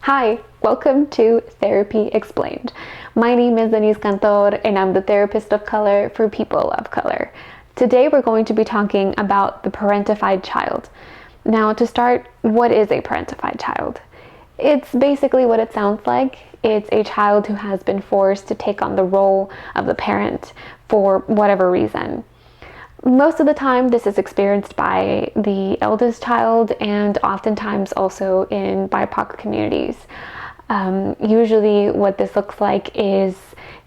Hi, welcome to Therapy Explained. My name is Deniss and I'm the therapist of color for people of color. Today we're going to be talking about the parentified child. Now to start, what is a parentified child? It's basically what it sounds like. It's a child who has been forced to take on the role of the parent for whatever reason. Most of the time, this is experienced by the eldest child and oftentimes also in BIPOC communities. Usually what this looks like is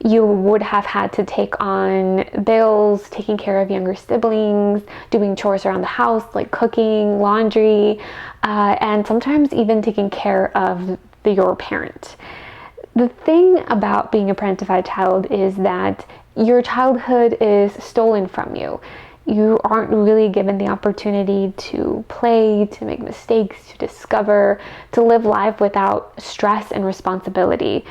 you would have had to take on bills, taking care of younger siblings, doing chores around the house like cooking, laundry, and sometimes even taking care of your parent. The thing about being a parentified child is that your childhood is stolen from you. You aren't really given the opportunity to play, to make mistakes, to discover, to live life without stress and responsibility.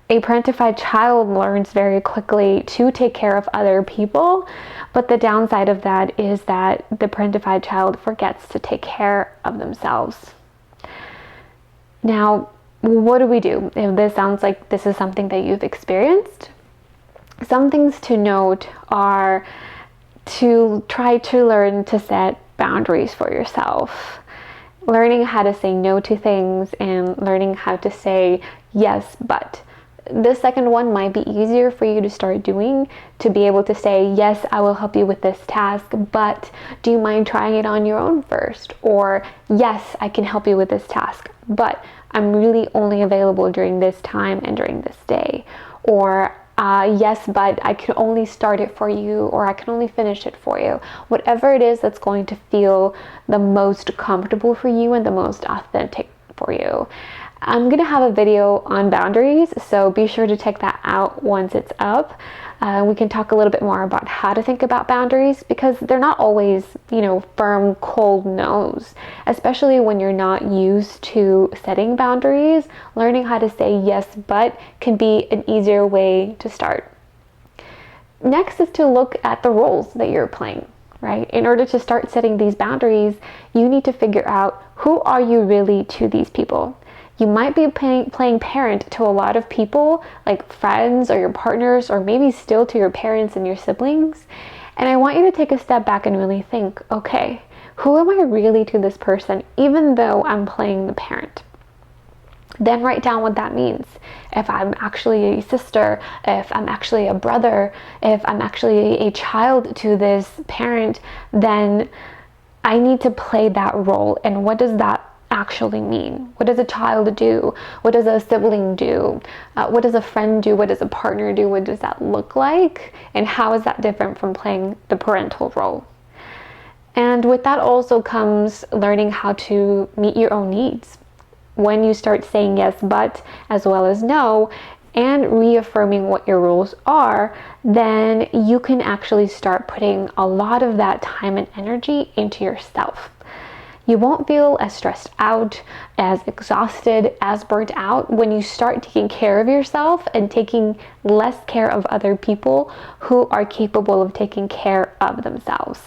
A parentified child learns very quickly to take care of other people, but the downside of that is that the parentified child forgets to take care of themselves. Now, what do we do if this sounds like this is something that you've experienced? Some things to note are to try to learn to set boundaries for yourself. Learning how to say no to things and learning how to say yes, but. The second one might be easier for you to start doing, to be able to say, yes, I will help you with this task, but do you mind trying it on your own first? Or, yes, I can help you with this task, but I'm really only available during this time and during this day. Or, yes, but I can only start it for you, or I can only finish it for you. Whatever it is that's going to feel the most comfortable for you and the most authentic for you. I'm going to have a video on boundaries, so be sure to check that out once it's up. We can talk a little bit more about how to think about boundaries, because they're not always, firm, cold no's. Especially when you're not used to setting boundaries, learning how to say yes, but can be an easier way to start. Next is to look at the roles that you're playing, right? In order to start setting these boundaries, you need to figure out, who are you really to these people? You might be playing parent to a lot of people, like friends or your partners, or maybe still to your parents and your siblings. And I want you to take a step back and really think, okay, who am I really to this person, even though I'm playing the parent? Then write down what that means. If I'm actually a sister, if I'm actually a brother, if I'm actually a child to this parent, then I need to play that role. And what does that actually mean? What does a child do? What does a sibling do? What does a friend do? What does a partner do? What does that look like? And how is that different from playing the parental role? And with that also comes learning how to meet your own needs. When you start saying yes, but, as well as no, and reaffirming what your rules are, then you can actually start putting a lot of that time and energy into yourself. You won't feel as stressed out, as exhausted, as burnt out when you start taking care of yourself and taking less care of other people who are capable of taking care of themselves.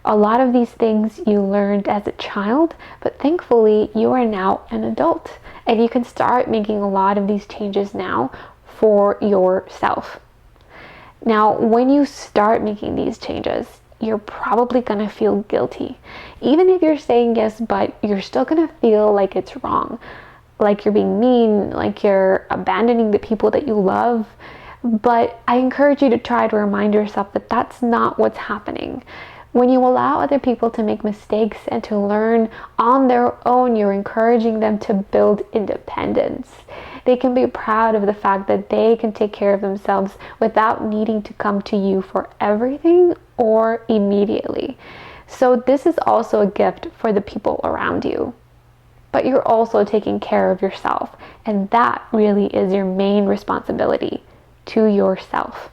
A lot of these things you learned as a child, but thankfully you are now an adult and you can start making a lot of these changes now for yourself. Now, when you start making these changes, you're probably gonna feel guilty. Even if you're saying yes, but you're still gonna feel like it's wrong, like you're being mean, like you're abandoning the people that you love. But I encourage you to try to remind yourself that that's not what's happening. When you allow other people to make mistakes and to learn on their own, you're encouraging them to build independence. They can be proud of the fact that they can take care of themselves without needing to come to you for everything or immediately. So this is also a gift for the people around you. But you're also taking care of yourself, and that really is your main responsibility, to yourself.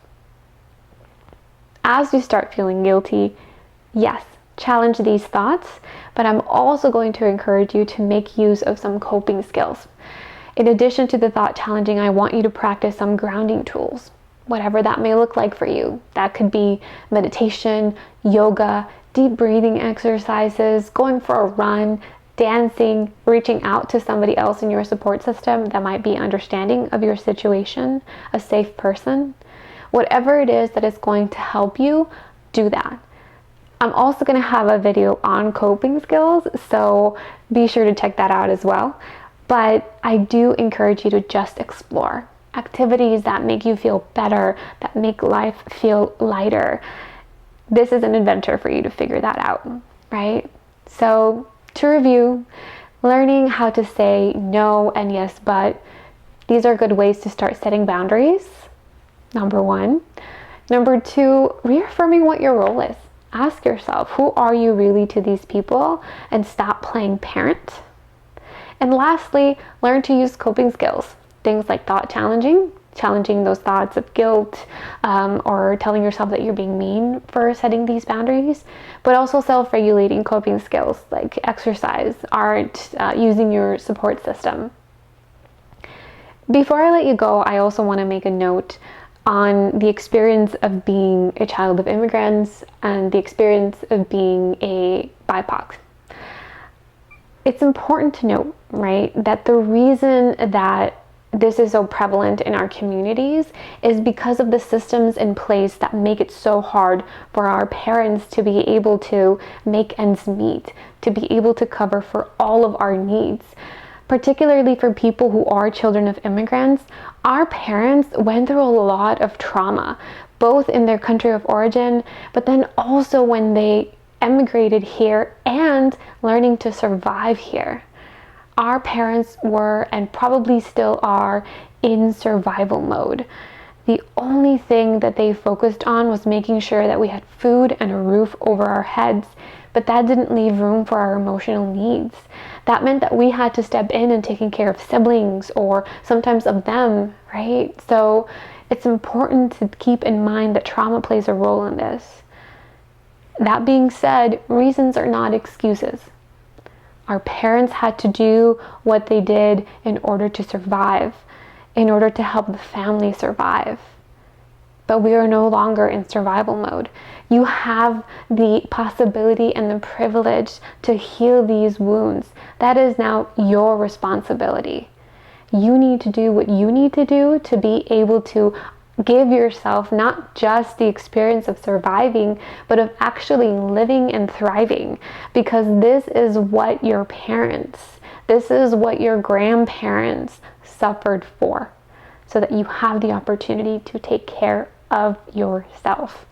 As you start feeling guilty, yes, challenge these thoughts, but I'm also going to encourage you to make use of some coping skills. In addition to the thought challenging, I want you to practice some grounding tools, whatever that may look like for you. That could be meditation, yoga, deep breathing exercises, going for a run, dancing, reaching out to somebody else in your support system that might be understanding of your situation, a safe person. Whatever it is that is going to help you, do that. I'm also going to have a video on coping skills, so be sure to check that out as well. But I do encourage you to just explore activities that make you feel better, that make life feel lighter. This is an adventure for you to figure that out, right? So to review, learning how to say no and yes, but these are good ways to start setting boundaries. Number one. Number two, reaffirming what your role is. Ask yourself, who are you really to these people? And stop playing parent. And lastly, learn to use coping skills. Things like thought challenging those thoughts of guilt, or telling yourself that you're being mean for setting these boundaries, but also self-regulating coping skills like exercise, art, using your support system. Before I let you go, I also want to make a note on the experience of being a child of immigrants and the experience of being a BIPOC. It's important to note, right, that the reason that this is so prevalent in our communities is because of the systems in place that make it so hard for our parents to be able to make ends meet, to be able to cover for all of our needs. Particularly for people who are children of immigrants, our parents went through a lot of trauma, both in their country of origin, but then also when they emigrated here and learning to survive here. Our parents were, and probably still are, in survival mode. The only thing that they focused on was making sure that we had food and a roof over our heads, but that didn't leave room for our emotional needs. That meant that we had to step in and taking care of siblings or sometimes of them, right? So it's important to keep in mind that trauma plays a role in this. That being said, reasons are not excuses. Our parents had to do what they did in order to survive, in order to help the family survive. But we are no longer in survival mode. You have the possibility and the privilege to heal these wounds. That is now your responsibility. You need to do what you need to do to be able to give yourself not just the experience of surviving, but of actually living and thriving. Because this is what your parents, this is what your grandparents suffered for, so that you have the opportunity to take care of yourself.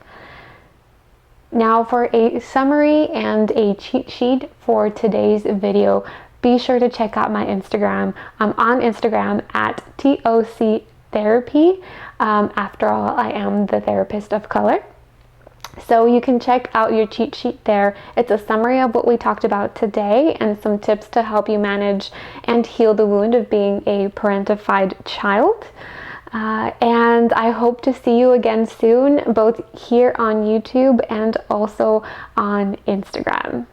Now for a summary and a cheat sheet for today's video, be sure to check out my Instagram. I'm on Instagram at TOC Therapy. After all, I am the therapist of color. So you can check out your cheat sheet there. It's a summary of what we talked about today and some tips to help you manage and heal the wound of being a parentified child. And I hope to see you again soon, both here on YouTube and also on Instagram.